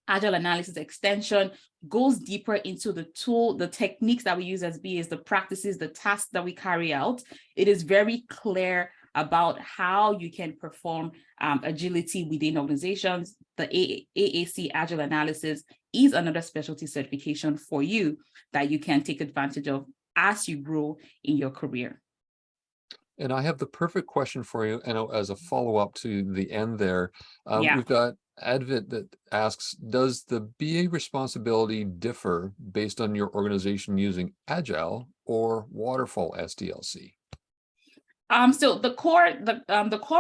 Agile Analysis Extension, goes deeper into the tool, the techniques that we use as BAs, the practices, the tasks that we carry out. It is very clear about how you can perform agility within organizations. The AAC Agile Analysis is another specialty certification for you that you can take advantage of as you grow in your career. And I have the perfect question for you, and as a follow-up to the end there, Yeah. we've got Advent that asks, does the BA responsibility differ based on your organization using Agile or Waterfall SDLC? So the core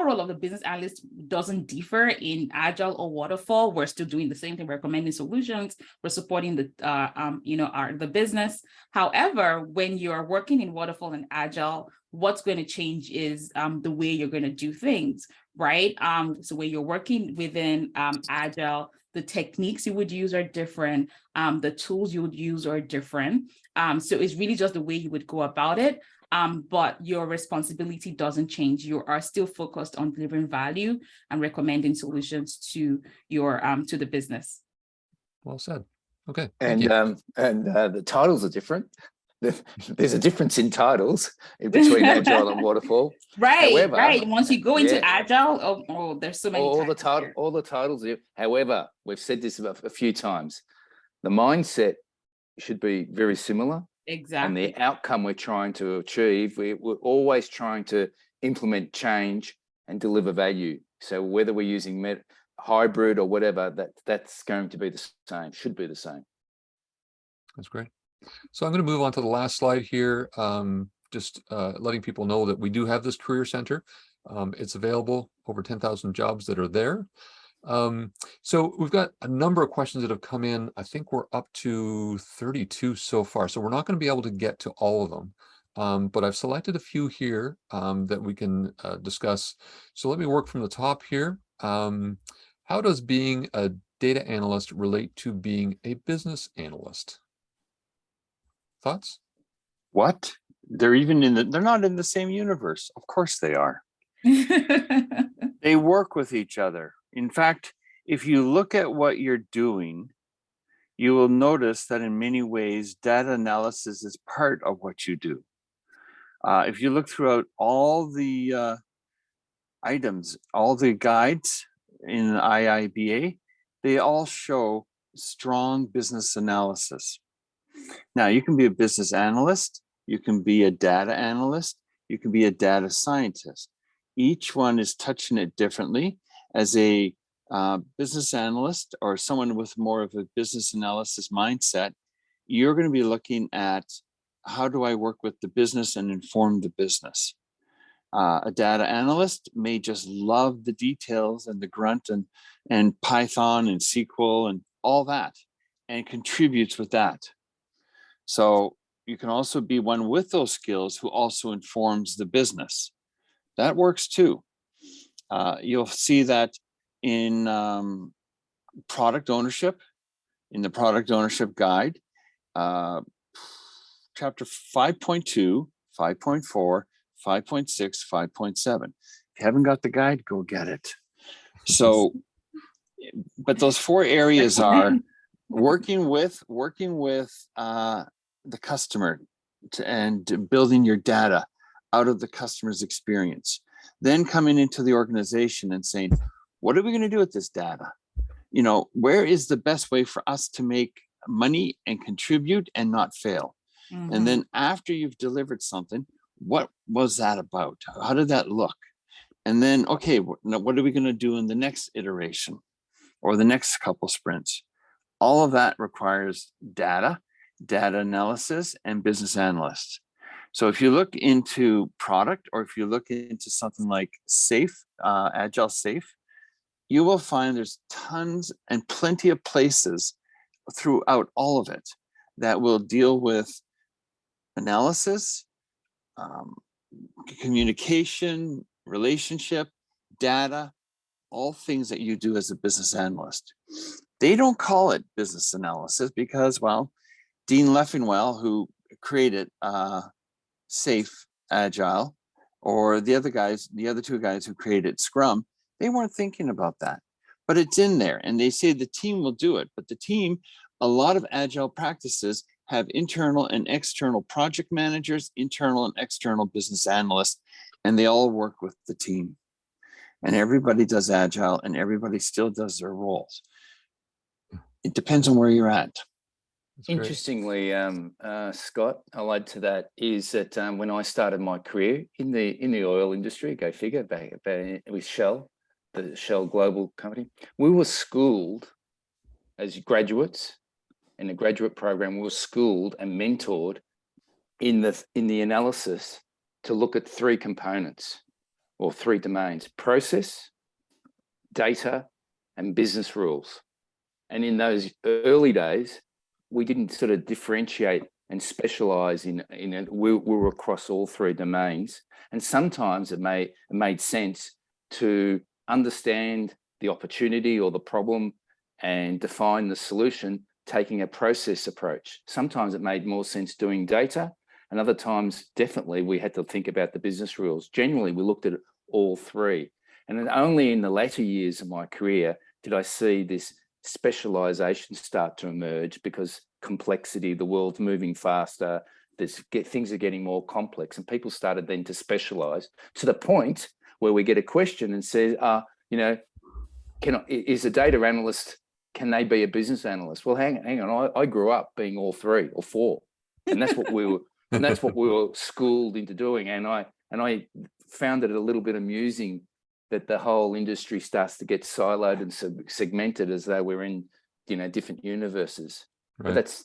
role of the business analyst doesn't differ in Agile or Waterfall. We're still doing the same thing. We're recommending solutions. We're supporting the business. However, when you're working in Waterfall and Agile, what's going to change is the way you're going to do things, right? So when you're working within Agile, the techniques you would use are different. The tools you would use are different. So it's really just the way you would go about it. But your responsibility doesn't change. You are still focused on delivering value and recommending solutions to your to the business. Well said. Okay. And the titles are different. There's a difference in titles between Agile and Waterfall. Right. However, right. Once you go into Agile, there's so many. All the titles. However, we've said this a few times. The mindset should be very similar. Exactly. And the outcome we're trying to achieve, we're always trying to implement change and deliver value. So whether we're using hybrid or whatever, that's going to be the same, should be the same. That's great. So I'm going to move on to the last slide here. Just letting people know that we do have this career center. It's available, over 10,000 jobs that are there. So we've got a number of questions that have come in. I think we're up to 32 so far. So we're not going to be able to get to all of them. But I've selected a few here that we can discuss. So let me work from the top here. How does being a data analyst relate to being a business analyst? Thoughts? What? They're not in the same universe. Of course they are. They work with each other. In fact, if you look at what you're doing, you will notice that in many ways, data analysis is part of what you do. If you look throughout all the items, all the guides in IIBA, they all show strong business analysis. Now, you can be a business analyst, you can be a data analyst, you can be a data scientist. Each one is touching it differently. As a business analyst or someone with more of a business analysis mindset, you're going to be looking at how do I work with the business and inform the business? A data analyst may just love the details and the grunt and Python and SQL and all that, and contributes with that. So you can also be one with those skills who also informs the business. That works too. You'll see that in product ownership, in the product ownership guide, chapter 5.2, 5.4, 5.6, 5.7. If you haven't got the guide, go get it. So, but those 4 areas are working with the customer and building your data out of the customer's experience. Then coming into the organization and saying, what are we going to do with this data? You know, where is the best way for us to make money and contribute and not fail? Mm-hmm. And then after you've delivered something, what was that about? How did that look? And then, okay, now what are we going to do in the next iteration or the next couple sprints? All of that requires data analysis, and business analysts. So if you look into product, or if you look into something like SAFE, Agile SAFE, you will find there's tons and plenty of places throughout all of it that will deal with analysis, communication, relationship, data, all things that you do as a business analyst. They don't call it business analysis because, well, Dean Leffingwell, who created SAFE Agile, or the other 2 guys who created Scrum, they weren't thinking about that. But it's in there, and they say the team will do it. But the team, a lot of Agile practices have internal and external project managers, internal and external business analysts, and they all work with the team. And everybody does Agile, and everybody still does their roles. It depends on where you're at. Interestingly, Scott, I'll add to that, is that when I started my career in the oil industry, go figure, back with Shell, the Shell global company, we were schooled as graduates in the graduate program. We were schooled and mentored in the analysis to look at 3 components or 3 domains: process, data, and business rules. And in those early days, we didn't sort of differentiate and specialize in it. We were across all 3 domains. And sometimes it made sense to understand the opportunity or the problem and define the solution, taking a process approach. Sometimes it made more sense doing data, and other times, definitely, we had to think about the business rules. Generally, we looked at all 3. And only in the latter years of my career did I see this specialization start to emerge, because complexity, the world's moving faster, things are getting more complex, and people started then to specialize to the point where we get a question and says, is a data analyst, can they be a business analyst? Well, hang on, I grew up being all 3 or 4, and that's what we were and that's what we were schooled into doing. And I found it a little bit amusing that the whole industry starts to get siloed and segmented as though we're in, different universes. Right. But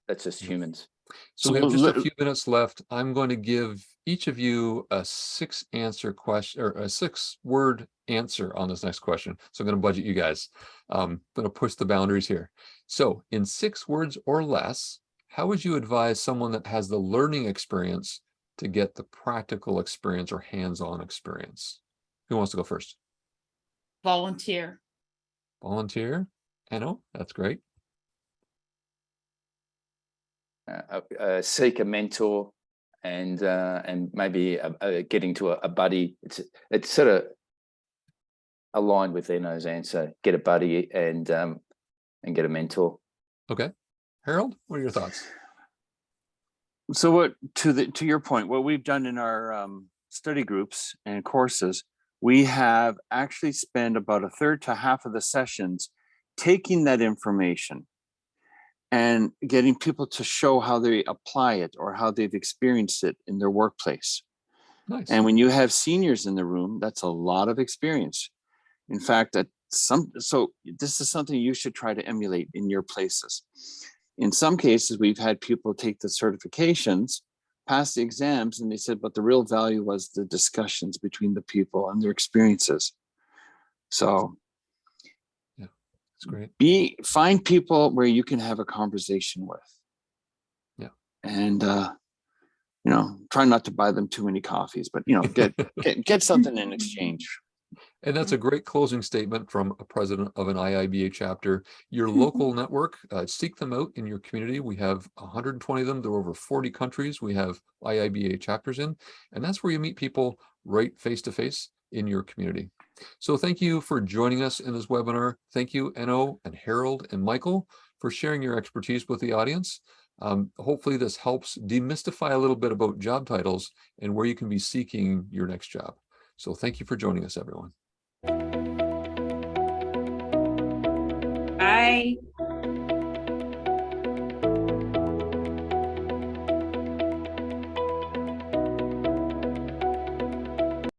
that's just humans. So we have just a few minutes left. I'm going to give each of you a 6-answer question, or a 6-word answer on this next question. So I'm going to budget you guys. I'm going to push the boundaries here. So in 6 words or less, how would you advise someone that has the learning experience to get the practical experience or hands-on experience? Who wants to go first? Volunteer. Volunteer. Anno, that's great. Seek a mentor, and maybe getting to a buddy. It's sort of aligned with Enno's answer. Get a buddy and get a mentor. Okay, Harold, what are your thoughts? So to your point, what we've done in our study groups and courses, we have actually spent about a third to half of the sessions taking that information and getting people to show how they apply it or how they've experienced it in their workplace. Nice. And when you have seniors in the room, that's a lot of experience. In fact, so this is something you should try to emulate in your places. in some cases, we've had people take the certifications, pass the exams, and they said, but the real value was the discussions between the people and their experiences. So Yeah, it's great. find people where you can have a conversation with. Yeah. And try not to buy them too many coffees, but get something in exchange. And that's a great closing statement from a president of an IIBA chapter. Your local network, seek them out in your community. We have 120 of them. There are over 40 countries we have IIBA chapters in, and that's where you meet people right face-to-face in your community. So thank you for joining us in this webinar. Thank you, Enno and Harold and Michael, for sharing your expertise with the audience. Hopefully this helps demystify a little bit about job titles and where you can be seeking your next job. So thank you for joining us, everyone. Bye.